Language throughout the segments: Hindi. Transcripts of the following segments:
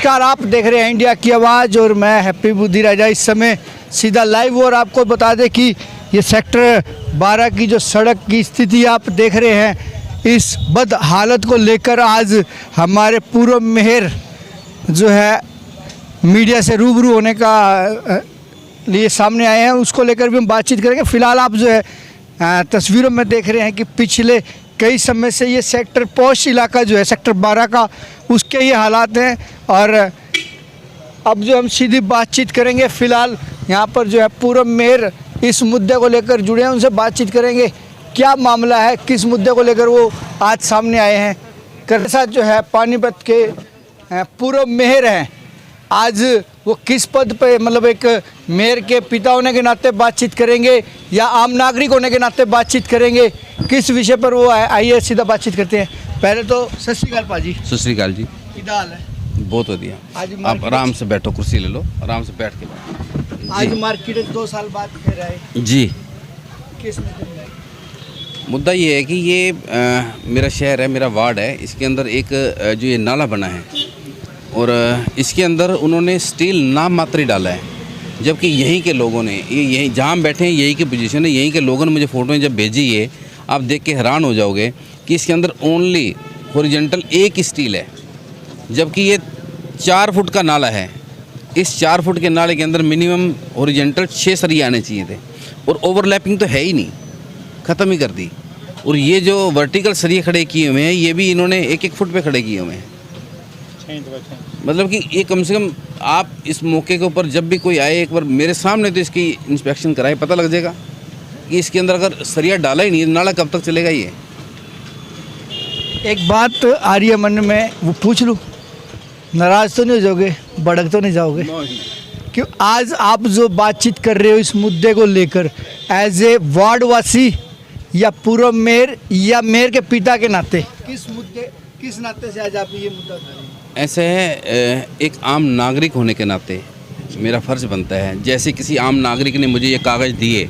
नमस्कार, आप देख रहे हैं इंडिया की आवाज़ और मैं हैप्पी बुद्धि राजा। इस समय सीधा लाइव और आपको बता दें कि ये सेक्टर 12 की जो सड़क की स्थिति आप देख रहे हैं, इस बद हालत को लेकर आज हमारे पूर्व मेयर जो है मीडिया से रूबरू होने का लिए सामने आए हैं। उसको लेकर भी हम बातचीत करेंगे। फ़िलहाल आप जो है तस्वीरों में देख रहे हैं कि पिछले कई समय से ये सेक्टर पॉश इलाका जो है सेक्टर 12 का, उसके ये हालात हैं। और अब जो हम सीधी बातचीत करेंगे, फ़िलहाल यहाँ पर जो है पूर्व मेयर इस मुद्दे को लेकर जुड़े हैं, उनसे बातचीत करेंगे क्या मामला है, किस मुद्दे को लेकर वो आज सामने आए हैं। मेरे साथ जो है पानीपत के पूर्व मेयर हैं। आज वो किस पद पे, मतलब एक मेयर के पिता होने के नाते बातचीत करेंगे या आम नागरिक होने के नाते बातचीत करेंगे, किस विषय पर वो आइए सीधा बातचीत करते हैं। पहले तो सत श्री अकाल पाजी। सत श्री अकाल जी। क्या हाल है? बहुत बढ़िया। आप आराम से बैठो, कुर्सी ले लो, आराम से बैठ के। आज मार्केट 2 साल बाद फिर आए जी। किस मुद्दे में आए? मुद्दा ये है कि ये मेरा शहर है, मेरा वार्ड है, इसके अंदर एक जो ये नाला बना है और इसके अंदर उन्होंने स्टील नाम मात्र ही डाला है, जबकि यहीं के लोगों ने, ये यहीं जहाँ हम बैठे हैं यहीं की पोजीशन है, यहीं के लोगों ने मुझे फ़ोटो जब भेजी है, आप देख के हैरान हो जाओगे कि इसके अंदर ओनली हॉरिजॉन्टल एक ही स्टील है, जबकि ये 4 फुट का नाला है। इस 4 फुट के नाले के अंदर मिनिमम हॉरिजॉन्टल 6 सरिये आने चाहिए थे और ओवरलैपिंग तो है ही नहीं, ख़त्म ही कर दी। और ये जो वर्टिकल सरिये खड़े किए हुए हैं, ये भी इन्होंने 1-1 फुट पे खड़े किए हुए हैं। मतलब कि ये कम से कम आप इस मौके के ऊपर जब भी कोई आए, एक बार मेरे सामने तो इसकी इंस्पेक्शन कराए, पता लग जाएगा कि इसके अंदर अगर सरिया डाला ही नहीं, नाला कब तक चलेगा। ये एक बात आ रही है मन में, वो पूछ लूँ? नाराज़ तो नहीं हो जाओगे, भड़क तो नहीं जाओगे? क्यों आज आप जो बातचीत कर रहे हो इस मुद्दे को लेकर, एज ए वार्ड वासी या पूर्व मेयर या मेयर के पिता के नाते, किस नाते से आज आप ये मुद्दा उठा रहे हैं? ऐसे है, एक आम नागरिक होने के नाते मेरा फ़र्ज़ बनता है, जैसे किसी आम नागरिक ने मुझे ये कागज़ दिए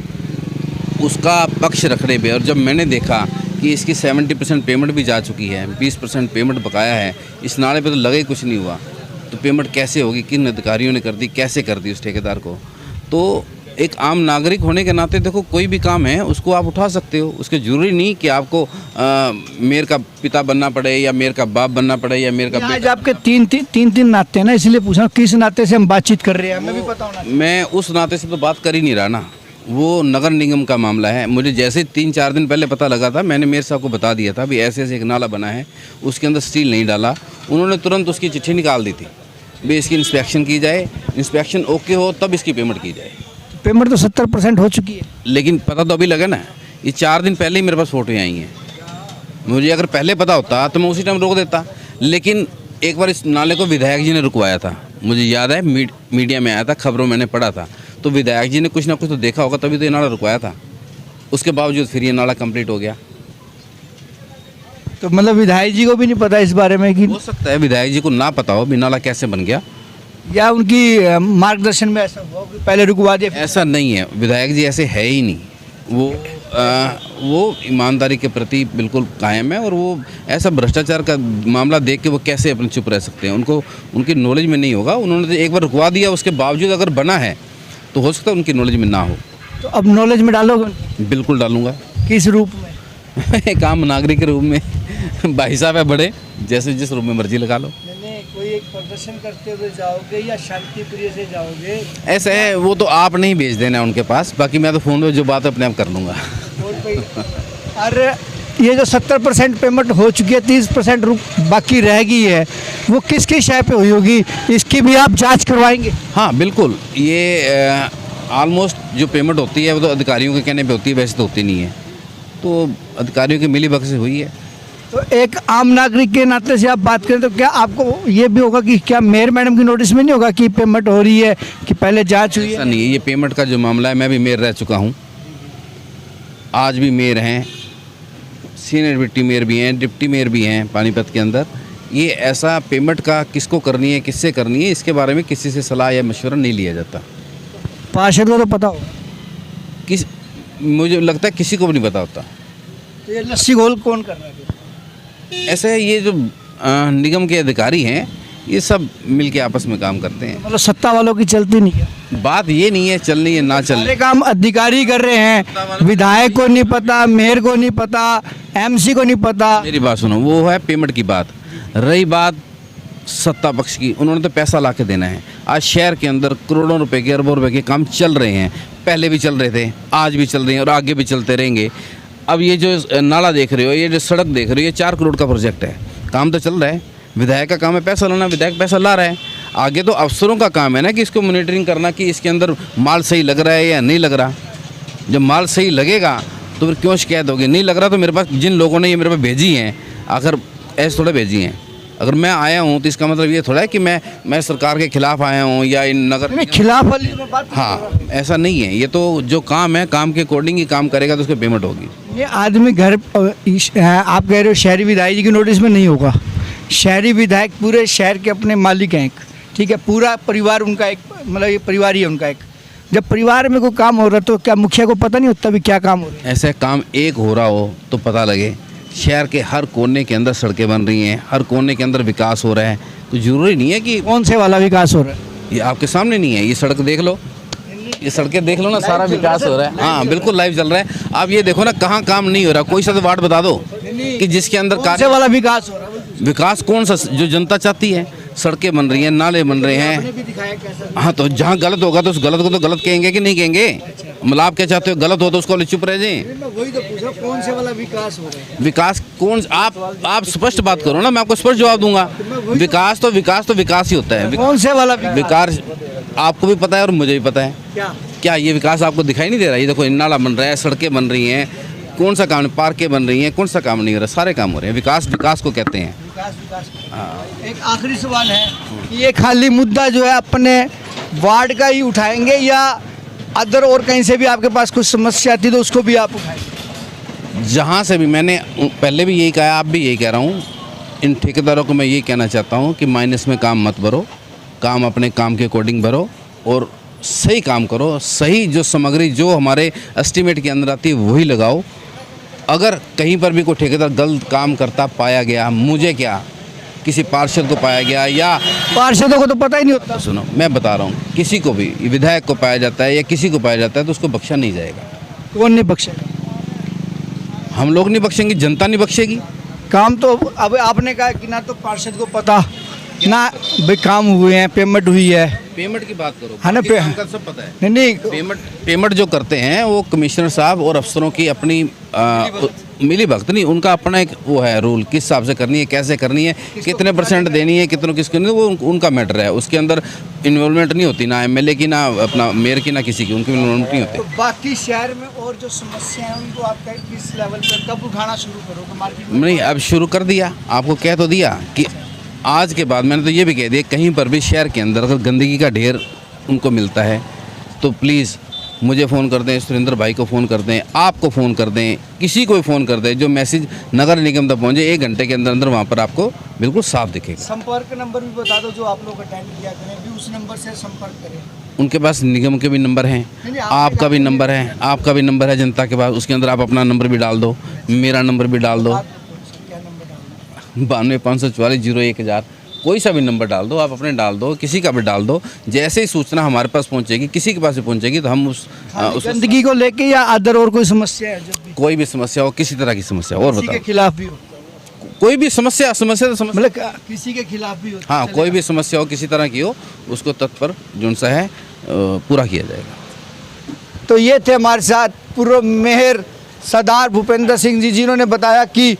उसका पक्ष रखने पे, और जब मैंने देखा कि इसकी 70% पेमेंट भी जा चुकी है, 20% पेमेंट बकाया है, इस नाले पे तो लगे कुछ नहीं हुआ, तो पेमेंट कैसे होगी, किन अधिकारियों ने कर दी, कैसे कर दी उस ठेकेदार को। तो एक आम नागरिक होने के नाते देखो, कोई भी काम है उसको आप उठा सकते हो, उसके ज़रूरी नहीं कि आपको मेयर का पिता बनना पड़े या मेयर का बाप बनना पड़े या मेयर का आज आपके तीन नाते हैं ना, इसलिए पूछा किस नाते से हम बातचीत कर रहे हैं। हमें भी पता होना। मैं उस नाते से तो बात कर ही नहीं रहा ना, वो नगर निगम का मामला है। मुझे जैसे 3-4 दिन पहले पता लगा था, मैंने मेयर साहब को बता दिया था भी ऐसे ऐसे एक नाला बना है, उसके अंदर स्टील नहीं डाला। उन्होंने तुरंत उसकी चिट्ठी निकाल दी थी भी इसकी इंस्पेक्शन की जाए, इंस्पेक्शन ओके हो तब इसकी पेमेंट की जाए। पेमेंट तो 70% हो चुकी है, लेकिन पता तो अभी लगा ना, ये 4 दिन पहले ही मेरे पास फ़ोटो आई हैं। मुझे अगर पहले पता होता तो मैं उसी टाइम रोक देता, लेकिन एक बार इस नाले को विधायक जी ने रुकवाया था, मुझे याद है, मीडिया में आया था, खबरों मैंने पढ़ा था, तो विधायक जी ने कुछ ना कुछ तो देखा होगा तभी तो ये नाला रुकवाया था। उसके बावजूद फिर ये नाला कंप्लीट हो गया। तो मतलब विधायक जी को भी नहीं पता इस बारे में? कि हो सकता है विधायक जी को ना पता हो भी नाला कैसे बन गया, या उनकी मार्गदर्शन में ऐसा हुआ कि पहले रुकवा दिया। ऐसा नहीं है, विधायक जी ऐसे है ही नहीं। वो ईमानदारी के प्रति बिल्कुल कायम है, और वो ऐसा भ्रष्टाचार का मामला देख के वो कैसे अपने चुप रह सकते हैं, उनको उनकी नॉलेज में नहीं होगा। उन्होंने तो एक बार रुकवा दिया, उसके बावजूद अगर बना है तो हो सकता है उनकी नॉलेज में ना हो। तो अब नॉलेज में डालोगे? बिल्कुल डालूंगा। किस रूप में? एक आम नागरिक के रूप में। भाई साहब है बड़े, जैसे जिस रूप में मर्जी लगा लो। कोई एक प्रदर्शन करते हुए जाओगे या शांति प्रिय से जाओगे? ऐसा है, वो तो आप नहीं भेज देना उनके पास, बाकी मैं तो फ़ोन पे जो बात अपने आप कर लूँगा। अरे ये जो 70% पेमेंट हो चुकी है, 30% बाकी रह गई है, वो किसकी शय पे हुई होगी, इसकी भी आप जांच करवाएंगे? हाँ बिल्कुल, ये ऑलमोस्ट जो पेमेंट होती है वो तो अधिकारियों के कहने पे होती है, वैसे तो होती नहीं है, तो अधिकारियों की मिलीभगत से हुई है। तो एक आम नागरिक के नाते से आप बात करें तो क्या आपको ये भी होगा कि क्या मेयर मैडम की नोटिस में नहीं होगा कि पेमेंट हो रही है, कि पहले जांच हुई है? ऐसा नहीं है, ये पेमेंट का जो मामला है, मैं भी मेयर रह चुका हूँ, आज भी मेयर हैं, सीनियर डिप्टी मेयर भी हैं, डिप्टी मेयर भी हैं पानीपत के अंदर। ये ऐसा पेमेंट का किसको करनी है, किससे करनी है, इसके बारे में किसी से सलाह या मशवरा नहीं लिया जाता। पार्षद को तो पता हो? मुझे लगता है किसी को भी नहीं पता होता। तो ये लस्सी घोल कौन कर रहा है? ऐसे ये जो निगम के अधिकारी हैं, ये सब मिलके आपस में काम करते हैं। मतलब सत्ता वालों की चलती नहीं है, बात ये नहीं है चलनी है ना सारे चलनी। काम अधिकारी कर रहे हैं, विधायक को नहीं पता, मेयर को नहीं पता, एमसी को नहीं पता। मेरी बात सुनो, वो है पेमेंट की बात। रही बात सत्ता पक्ष की, उन्होंने तो पैसा ला के देना है। आज शहर के अंदर करोड़ों रुपए के, अरबों रुपए के काम चल रहे हैं, पहले भी चल रहे थे, आज भी चल रहे हैं और आगे भी चलते रहेंगे। अब ये जो नाला देख रहे हो, ये जो सड़क देख रहे हो, ये 4 करोड़ का प्रोजेक्ट है, काम तो चल रहा है। विधायक का काम है पैसा लाना, विधायक पैसा ला रहा है। आगे तो अफसरों का काम है ना कि इसको मॉनिटरिंग करना कि इसके अंदर माल सही लग रहा है या नहीं लग रहा। जब माल सही लगेगा तो फिर क्यों शिकायत होगी? नहीं लग रहा तो मेरे पास जिन लोगों ने ये मेरे पास भेजी हैं, आखिर ऐसे थोड़ा भेजी हैं। अगर मैं आया हूँ तो इसका मतलब ये थोड़ा है कि मैं सरकार के खिलाफ आया हूँ या इन नगर नहीं, खिलाफ वाली मैं बात हाँ, ऐसा नहीं है। ये तो जो काम है, काम के अकॉर्डिंग ही काम करेगा तो उसको पेमेंट होगी। ये आदमी घर आप कह रहे हो शहरी विधायक जी की नोटिस में नहीं होगा। शहरी विधायक पूरे शहर के अपने मालिक हैं, ठीक है, पूरा परिवार उनका एक, मतलब ये परिवार ही है उनका एक। जब परिवार में कोई काम हो रहा है तो क्या मुखिया को पता नहीं होता भी क्या काम हो रहा है? ऐसे काम एक हो रहा हो तो पता लगे। शहर के हर कोने के अंदर सड़कें बन रही हैं, हर कोने के अंदर विकास हो रहा है, तो ज़रूरी नहीं है कि कौन से वाला विकास हो रहा है? ये आपके सामने नहीं है। ये सड़क देख लो, ये सड़कें देख लो ना, सारा विकास हो रहा है। हाँ बिल्कुल लाइव चल रहा है। आप ये देखो ना, कहाँ काम नहीं हो रहा। कोई सा तो वार्ड बता दो कि जिसके अंदर कौन से कार्य वाला विकास हो रहा है? विकास कौन सा जो जनता चाहती है? सड़कें बन रही हैं, नाले बन रहे हैं। भी दिखाया कैसा? हाँ, तो जहाँ गलत होगा तो उस गलत को तो गलत कहेंगे कि नहीं कहेंगे? मतलब आप क्या चाहते हो, गलत हो तो उसको चुप रह जाए? मैं वही तो पूछ रहा हूँ, कौन से वाला विकास हो रहा है? विकास कौन? आप स्पष्ट बात करो ना, मैं आपको स्पष्ट जवाब दूंगा। विकास तो विकास ही होता है। कौन से वाला विकास आपको भी पता है और मुझे भी पता है। क्या ये विकास आपको दिखाई नहीं दे रहा? ये देखो, नाला बन रहा है, सड़कें बन रही हैं, कौन सा काम? पार्कें बन रही हैं, कौन सा काम नहीं हो रहा? सारे काम हो रहे हैं। विकास को कहते हैं। हाँ। एक आखिरी सवाल है, ये खाली मुद्दा जो है अपने वार्ड का ही उठाएंगे या अदर और कहीं से भी आपके पास कुछ समस्या आती तो उसको भी आप उठाएंगे? जहाँ से भी, मैंने पहले भी यही कहा, आप भी यही कह रहा हूँ, इन ठेकेदारों को मैं यही कहना चाहता हूँ कि माइनस में काम मत भरो, काम अपने काम के अकॉर्डिंग भरो और सही काम करो। सही जो सामग्री जो हमारे एस्टीमेट के अंदर आती है वही लगाओ। अगर कहीं पर भी कोई ठेकेदार गलत काम करता पाया गया, मुझे क्या, किसी पार्षद को पाया गया या पार्षदों को तो पता ही नहीं होता। सुनो, मैं बता रहा हूँ, किसी को भी, विधायक को पाया जाता है या किसी को पाया जाता है तो उसको बख्शा नहीं जाएगा। कौन नहीं बख्शेगा? हम लोग नहीं बख्शेंगे, जनता नहीं बख्शेगी। काम तो अब आपने कहा कि ना तो पार्षद को पता ना भाई काम हुए हैं, पेमेंट हुई है। पेमेंट की बात करो, हाँ ना, बाकी काम का सब पता है। नहीं पेमेंट जो करते हैं वो कमिश्नर साहब और अफसरों की अपनी मिली भगत नहीं, उनका अपना एक वो है रूल, किस हिसाब से करनी है, कैसे करनी है, कितने परसेंट देनी है, कितनों किसको नहीं, वो उनका मैटर है। उसके अंदर इन्वॉल्वमेंट नहीं होती, ना एमएलए की, ना अपना मेयर की, ना किसी की, उनकी इन्वॉल्वमेंट नहीं होती। तो बाकी शहर में और जो समस्या है उनको आप किस लेवल पर कब उठाना शुरू करोगे? मार्केट में नहीं, अब शुरू कर दिया, आपको कह तो दिया कि आज के बाद मैंने तो ये भी कह दिया, कहीं पर भी शहर के अंदर अगर गंदगी का ढेर उनको मिलता है तो प्लीज़ मुझे फ़ोन कर दें, सुरेंद्र भाई को फ़ोन कर दें, आपको फ़ोन कर दें, किसी को भी फ़ोन कर दें, जो मैसेज नगर निगम तक पहुँचे 1 घंटे के अंदर अंदर वहाँ पर आपको बिल्कुल साफ दिखेगा। संपर्क नंबर भी बता दो जो आप लोग अटेंड किया करें, भी उस नंबर से संपर्क करें। उनके पास निगम के भी नंबर हैं, आपका भी नंबर है, आपका भी नंबर है जनता के पास, उसके अंदर आप अपना नंबर भी डाल दो, मेरा नंबर भी डाल दो, 92 544 01 1000, कोई सा भी नंबर डाल दो, आप अपने डाल दो, किसी का भी डाल दो। जैसे ही सूचना हमारे पास पहुंचेगी, किसी के पास भी पहुंचेगी तो हम उस गंदगी को लेके या अदर और कोई समस्या है? जब भी कोई भी समस्या हो, किसी तरह की समस्या हो, और किसी के बताओ, खिलाफ भी हो, कोई भी समस्या तो समस्या मतलब किसी के खिलाफ भी हो, हाँ, कोई भी समस्या हो, किसी तरह की हो, उसको तत्पर जो सा है पूरा किया जाएगा। तो ये थे हमारे साथ पूर्व मेयर सरदार भूपेंद्र सिंह जी, जिन्होंने बताया कि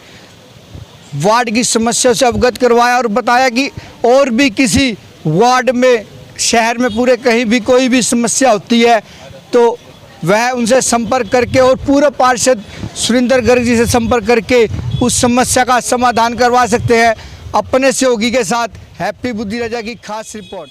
वार्ड की समस्या से अवगत करवाया और बताया कि और भी किसी वार्ड में, शहर में पूरे कहीं भी कोई भी समस्या होती है तो वह उनसे संपर्क करके और पूर्व पार्षद सुरेंद्र गर्ग जी से संपर्क करके उस समस्या का समाधान करवा सकते हैं। अपने सहयोगी के साथ हैप्पी बुद्धि राजा की खास रिपोर्ट।